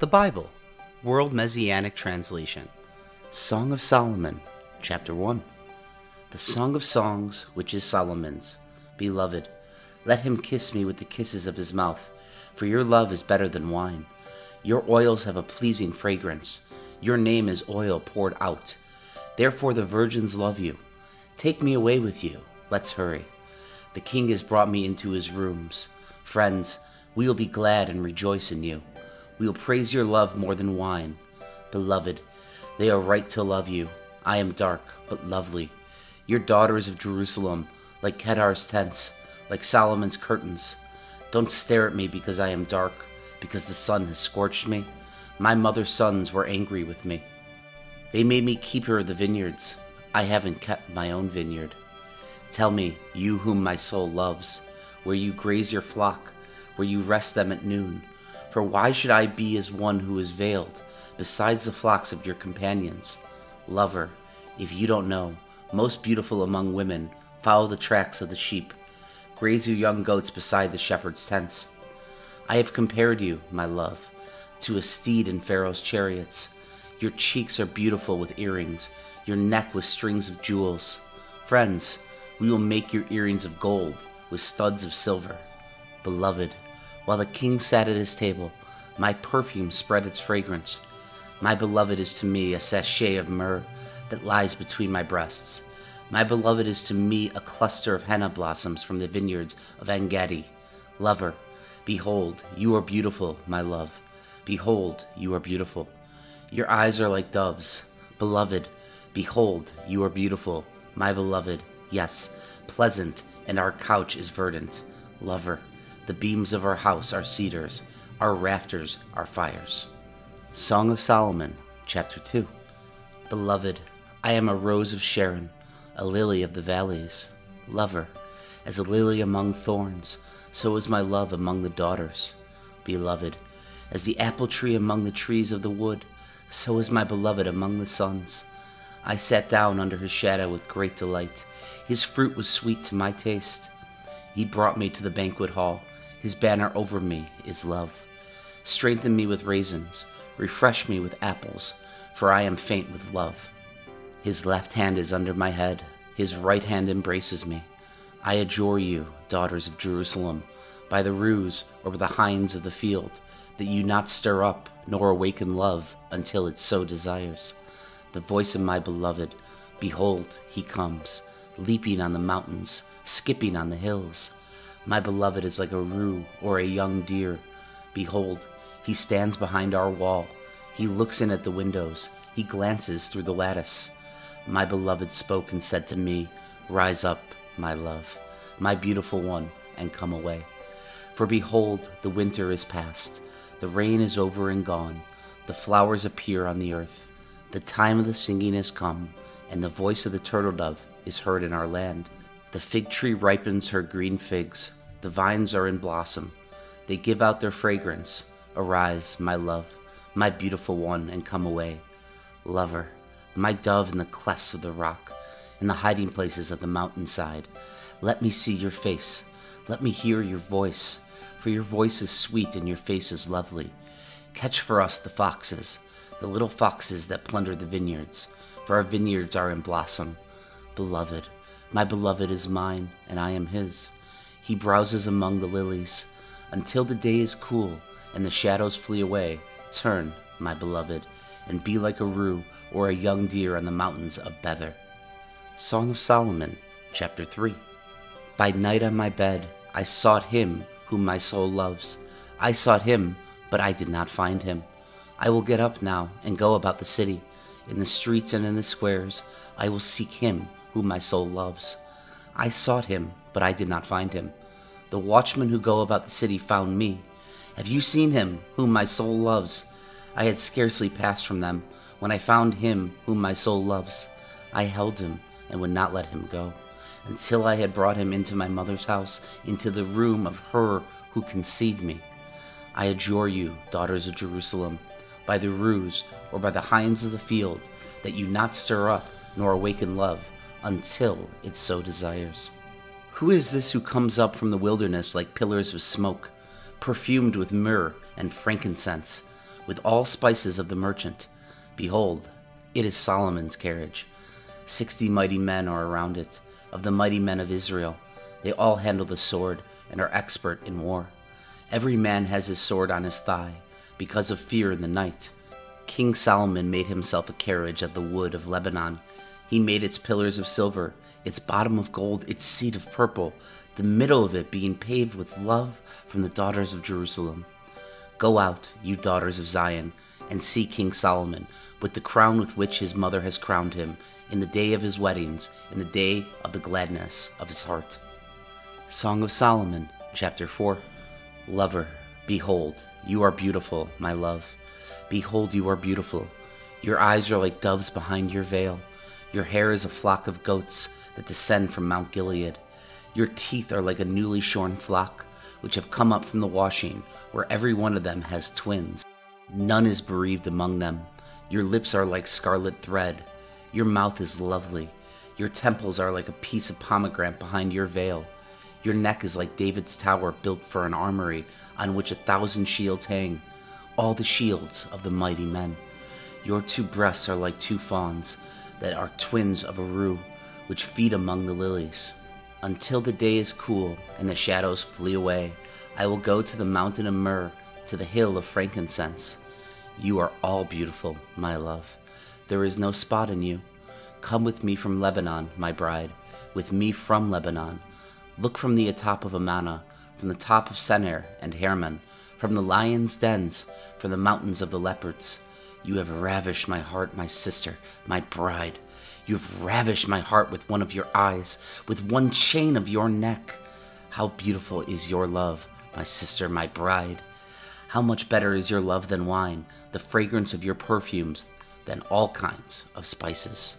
The Bible, World Messianic Translation. Song of Solomon, Chapter 1. The Song of Songs, which is Solomon's. Beloved, let him kiss me with the kisses of his mouth, for your love is better than wine. Your oils have a pleasing fragrance. Your name is oil poured out. Therefore the virgins love you. Take me away with you. Let's hurry. The king has brought me into his rooms. Friends, we will be glad and rejoice in you. We will praise your love more than wine. Beloved, they are right to love you. I am dark, but lovely. Your daughters of Jerusalem, like Kedar's tents, like Solomon's curtains. Don't stare at me because I am dark, because the sun has scorched me. My mother's sons were angry with me. They made me keeper of the vineyards. I haven't kept my own vineyard. Tell me, you whom my soul loves, where you graze your flock, where you rest them at noon. For why should I be as one who is veiled, besides the flocks of your companions? Lover, if you don't know, most beautiful among women, follow the tracks of the sheep. Graze your young goats beside the shepherd's tents. I have compared you, my love, to a steed in Pharaoh's chariots. Your cheeks are beautiful with earrings, your neck with strings of jewels. Friends, we will make your earrings of gold with studs of silver. Beloved, while the king sat at his table, my perfume spread its fragrance. My beloved is to me a sachet of myrrh that lies between my breasts. My beloved is to me a cluster of henna blossoms from the vineyards of En-Gedi. Lover, behold, you are beautiful, my love. Behold, you are beautiful. Your eyes are like doves. Beloved, behold, you are beautiful, my beloved. Yes, pleasant, and our couch is verdant. Lover, the beams of our house are cedars, our rafters are fires. Song of Solomon, Chapter 2. Beloved, I am a rose of Sharon, a lily of the valleys. Lover, as a lily among thorns, so is my love among the daughters. Beloved, as the apple tree among the trees of the wood, so is my beloved among the sons. I sat down under his shadow with great delight. His fruit was sweet to my taste. He brought me to the banquet hall. His banner over me is love. Strengthen me with raisins. Refresh me with apples, for I am faint with love. His left hand is under my head. His right hand embraces me. I adjure you, daughters of Jerusalem, by the ruse or by the hinds of the field, that you not stir up nor awaken love until it so desires. The voice of my beloved, behold, he comes, leaping on the mountains, skipping on the hills. My beloved is like a rue or a young deer. Behold, he stands behind our wall. He looks in at the windows. He glances through the lattice. My beloved spoke and said to me, Rise up, my love, my beautiful one, and come away. For behold, the winter is past. The rain is over and gone. The flowers appear on the earth. The time of the singing is come, and the voice of the turtle dove is heard in our land. The fig tree ripens her green figs. The vines are in blossom. They give out their fragrance. Arise, my love, my beautiful one, and come away. Lover, my dove in the clefts of the rock, in the hiding places of the mountainside. Let me see your face. Let me hear your voice, for your voice is sweet and your face is lovely. Catch for us the foxes, the little foxes that plunder the vineyards, for our vineyards are in blossom. Beloved, my beloved is mine, and I am his. He browses among the lilies. Until the day is cool, and the shadows flee away, turn, my beloved, and be like a rue or a young deer on the mountains of Bether. Song of Solomon, Chapter 3. By night on my bed, I sought him whom my soul loves. I sought him, but I did not find him. I will get up now and go about the city. In the streets and in the squares, I will seek him whom my soul loves. I sought him, but I did not find him. The watchmen who go about the city found me. Have you seen him whom my soul loves? I had scarcely passed from them when I found him whom my soul loves. I held him and would not let him go, until I had brought him into my mother's house, into the room of her who conceived me. I adjure you, daughters of Jerusalem, by the ruse or by the hinds of the field, that you not stir up nor awaken love until it so desires. Who is this who comes up from the wilderness like pillars of smoke, perfumed with myrrh and frankincense, with all spices of the merchant. Behold, it is Solomon's carriage. 60 mighty men are around it, of the mighty men of Israel. They all handle the sword and are expert in war. Every man has his sword on his thigh, because of fear in the night. King Solomon made himself a carriage of the wood of Lebanon. He made its pillars of silver, its bottom of gold, its seat of purple, the middle of it being paved with love from the daughters of Jerusalem. Go out, you daughters of Zion, and see King Solomon, with the crown with which his mother has crowned him, in the day of his weddings, in the day of the gladness of his heart. Song of Solomon, chapter 4. Lover, behold, you are beautiful, my love. Behold, you are beautiful. Your eyes are like doves behind your veil. Your hair is a flock of goats that descend from Mount Gilead. Your teeth are like a newly shorn flock, which have come up from the washing, where every one of them has twins. None is bereaved among them. Your lips are like scarlet thread. Your mouth is lovely. Your temples are like a piece of pomegranate behind your veil. Your neck is like David's tower built for an armory, on which 1,000 shields hang, all the shields of the mighty men. Your 2 breasts are like 2 fawns, that are twins of a rue, which feed among the lilies. Until the day is cool, and the shadows flee away, I will go to the mountain of myrrh, to the hill of frankincense. You are all beautiful, my love. There is no spot in you. Come with me from Lebanon, my bride, with me from Lebanon. Look from the top of Amana, from the top of Senir and Hermon, from the lions' dens, from the mountains of the leopards. You have ravished my heart, my sister, my bride. You have ravished my heart with one of your eyes, with one chain of your neck. How beautiful is your love, my sister, my bride. How much better is your love than wine, the fragrance of your perfumes than all kinds of spices.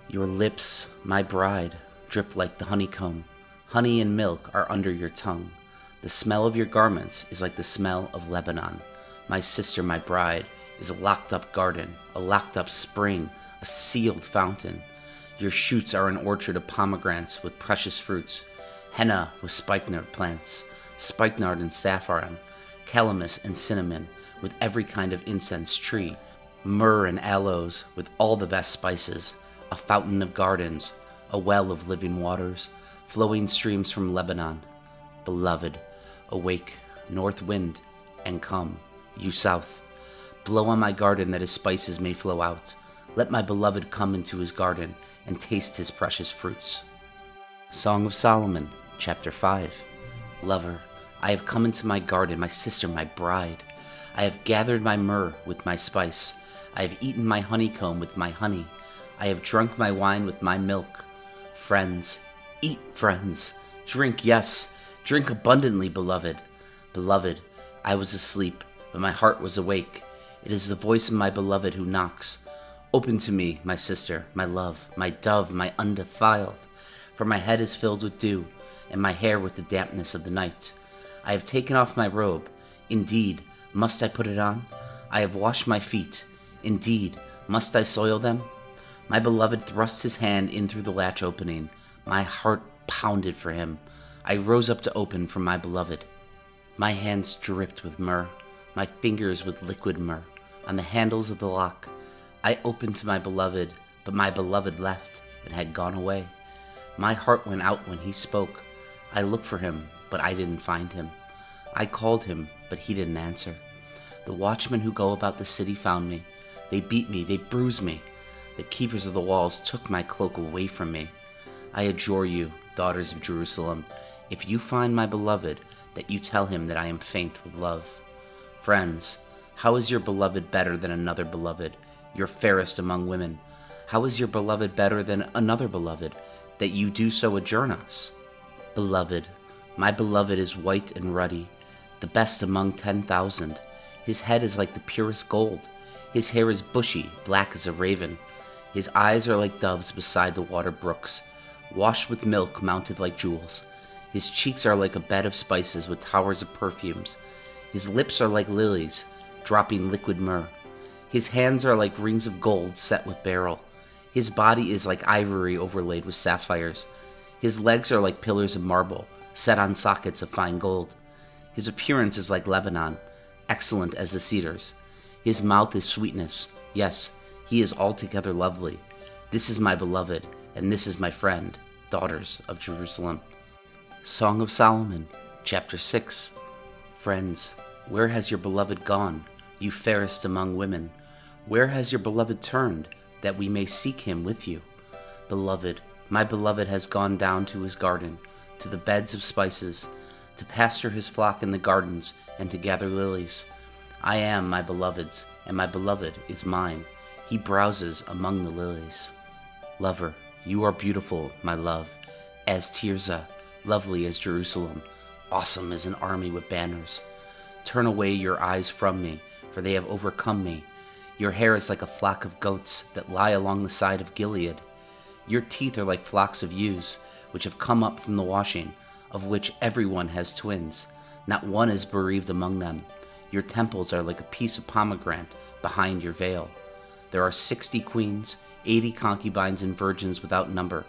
Your lips, my bride, drip like the honeycomb. Honey and milk are under your tongue. The smell of your garments is like the smell of Lebanon. My sister, my bride, is a locked-up garden, a locked-up spring, a sealed fountain. Your shoots are an orchard of pomegranates with precious fruits, henna with spikenard plants, spikenard and saffron, calamus and cinnamon, with every kind of incense tree, myrrh and aloes with all the best spices, a fountain of gardens, a well of living waters, flowing streams from Lebanon. Beloved, awake, north wind, and come, you south. Blow on my garden that his spices may flow out. Let my beloved come into his garden and taste his precious fruits. Song of Solomon, chapter 5. Lover, I have come into my garden, my sister, my bride. I have gathered my myrrh with my spice. I have eaten my honeycomb with my honey. I have drunk my wine with my milk. Friends, eat, friends. Drink, yes, drink abundantly, beloved. Beloved, I was asleep, but my heart was awake. It is the voice of my beloved who knocks. Open to me, my sister, my love, my dove, my undefiled. For my head is filled with dew, and my hair with the dampness of the night. I have taken off my robe. Indeed, must I put it on? I have washed my feet. Indeed, must I soil them? My beloved thrust his hand in through the latch opening. My heart pounded for him. I rose up to open for my beloved. My hands dripped with myrrh, my fingers with liquid myrrh. On the handles of the lock, I opened to my beloved, but my beloved left and had gone away. My heart went out when he spoke. I looked for him, but I didn't find him. I called him, but he didn't answer. The watchmen who go about the city found me. They beat me, they bruised me. The keepers of the walls took my cloak away from me. I adjure you, daughters of Jerusalem, if you find my beloved, that you tell him that I am faint with love. Friends, how is your beloved better than another beloved, your fairest among women? How is your beloved better than another beloved, that you do so adjourn us? Beloved, my beloved is white and ruddy, the best among 10,000. His head is like the purest gold. His hair is bushy, black as a raven. His eyes are like doves beside the water brooks, washed with milk mounted like jewels. His cheeks are like a bed of spices with towers of perfumes. His lips are like lilies, dropping liquid myrrh. His hands are like rings of gold set with beryl. His body is like ivory overlaid with sapphires. His legs are like pillars of marble, set on sockets of fine gold. His appearance is like Lebanon, excellent as the cedars. His mouth is sweetness. Yes, he is altogether lovely. This is my beloved, and this is my friend, daughters of Jerusalem. Song of Solomon, chapter 6. Friends, where has your beloved gone, you fairest among women? Where has your beloved turned, that we may seek him with you? Beloved, my beloved has gone down to his garden, to the beds of spices, to pasture his flock in the gardens, and to gather lilies. I am my beloved's, and my beloved is mine. He browses among the lilies. Lover, you are beautiful, my love, as Tirzah, lovely as Jerusalem, awesome as an army with banners. Turn away your eyes from me, for they have overcome me. Your hair is like a flock of goats that lie along the side of Gilead. Your teeth are like flocks of ewes, which have come up from the washing, of which everyone has twins. Not one is bereaved among them. Your temples are like a piece of pomegranate behind your veil. There are 60 queens, 80 concubines and virgins without number.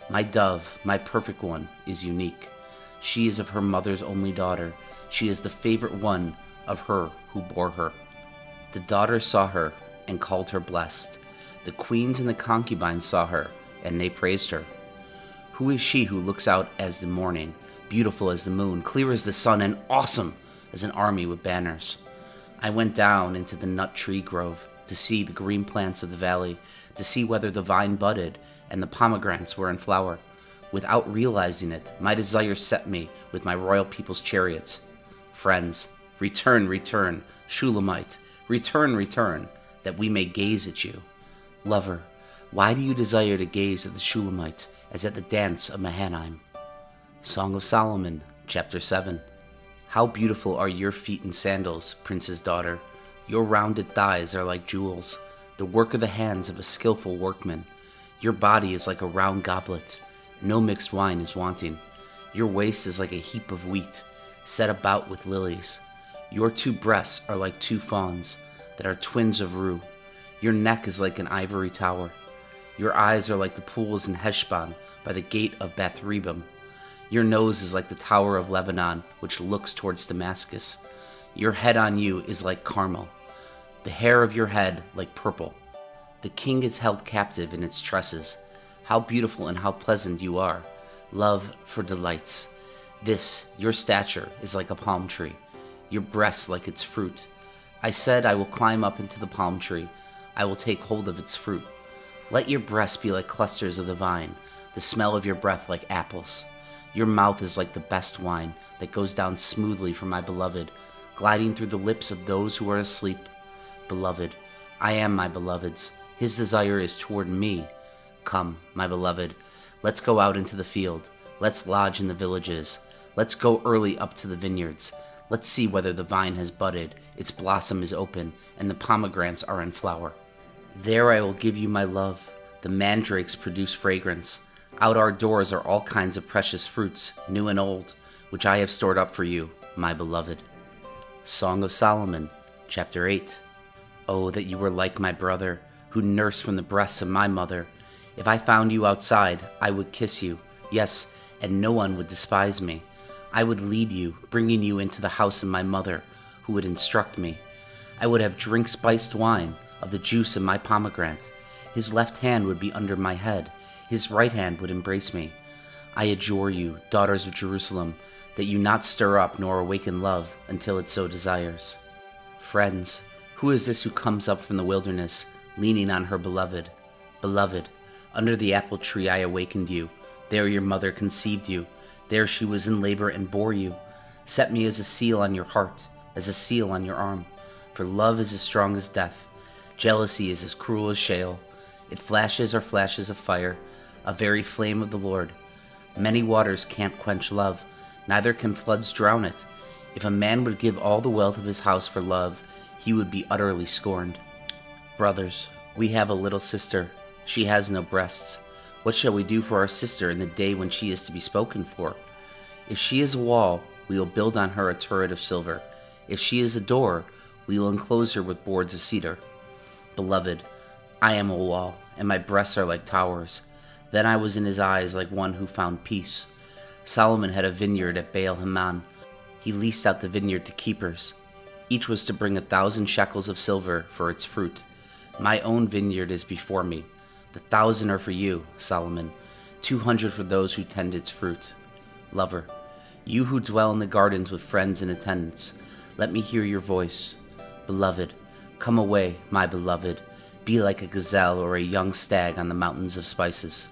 My dove, my perfect one, is unique. She is of her mother's only daughter. She is the favorite one of her who bore her. The daughters saw her and called her blessed. The queens and the concubines saw her, and they praised her. Who is she who looks out as the morning, beautiful as the moon, clear as the sun, and awesome as an army with banners? I went down into the nut tree grove to see the green plants of the valley, to see whether the vine budded and the pomegranates were in flower. Without realizing it, my desire set me with my royal people's chariots. Friends, return, return, Shulamite, return, return, that we may gaze at you. Lover, why do you desire to gaze at the Shulamite as at the dance of Mahanaim? Song of Solomon, chapter 7. How beautiful are your feet in sandals, prince's daughter. Your rounded thighs are like jewels, the work of the hands of a skillful workman. Your body is like a round goblet. No mixed wine is wanting. Your waist is like a heap of wheat, set about with lilies. Your 2 breasts are like 2 fawns, that are twins of rue. Your neck is like an ivory tower. Your eyes are like the pools in Heshbon by the gate of Bathrebim. Your nose is like the tower of Lebanon, which looks towards Damascus. Your head on you is like Carmel, the hair of your head like purple. The king is held captive in its tresses. How beautiful and how pleasant you are, love for delights. This, your stature, is like a palm tree, your breasts like its fruit. I said, I will climb up into the palm tree. I will take hold of its fruit. Let your breasts be like clusters of the vine, the smell of your breath like apples. Your mouth is like the best wine that goes down smoothly for my beloved, gliding through the lips of those who are asleep. Beloved, I am my beloved's. His desire is toward me. Come, my beloved, let's go out into the field. Let's lodge in the villages. Let's go early up to the vineyards. Let's see whether the vine has budded, its blossom is open, and the pomegranates are in flower. There I will give you my love. The mandrakes produce fragrance. Out our doors are all kinds of precious fruits, new and old, which I have stored up for you, my beloved. Song of Solomon, chapter 8. Oh, that you were like my brother, who nursed from the breasts of my mother. If I found you outside, I would kiss you, yes, and no one would despise me. I would lead you, bringing you into the house of my mother, who would instruct me. I would have drink-spiced wine of the juice of my pomegranate. His left hand would be under my head. His right hand would embrace me. I adjure you, daughters of Jerusalem, that you not stir up nor awaken love until it so desires. Friends, who is this who comes up from the wilderness, leaning on her beloved? Beloved, under the apple tree I awakened you. There your mother conceived you. There she was in labor and bore you. Set me as a seal on your heart, as a seal on your arm. For love is as strong as death. Jealousy is as cruel as Sheol. It flashes are flashes of fire, a very flame of the Lord. Many waters can't quench love, neither can floods drown it. If a man would give all the wealth of his house for love, he would be utterly scorned. Brothers, we have a little sister. She has no breasts. What shall we do for our sister in the day when she is to be spoken for? If she is a wall, we will build on her a turret of silver. If she is a door, we will enclose her with boards of cedar. Beloved, I am a wall, and my breasts are like towers. Then I was in his eyes like one who found peace. Solomon had a vineyard at Baal Hamon. He leased out the vineyard to keepers. Each was to bring 1,000 shekels of silver for its fruit. My own vineyard is before me. The 1,000 are for you, Solomon, 200 for those who tend its fruit. Lover, you who dwell in the gardens with friends and attendants, let me hear your voice. Beloved, come away, my beloved. Be like a gazelle or a young stag on the mountains of spices.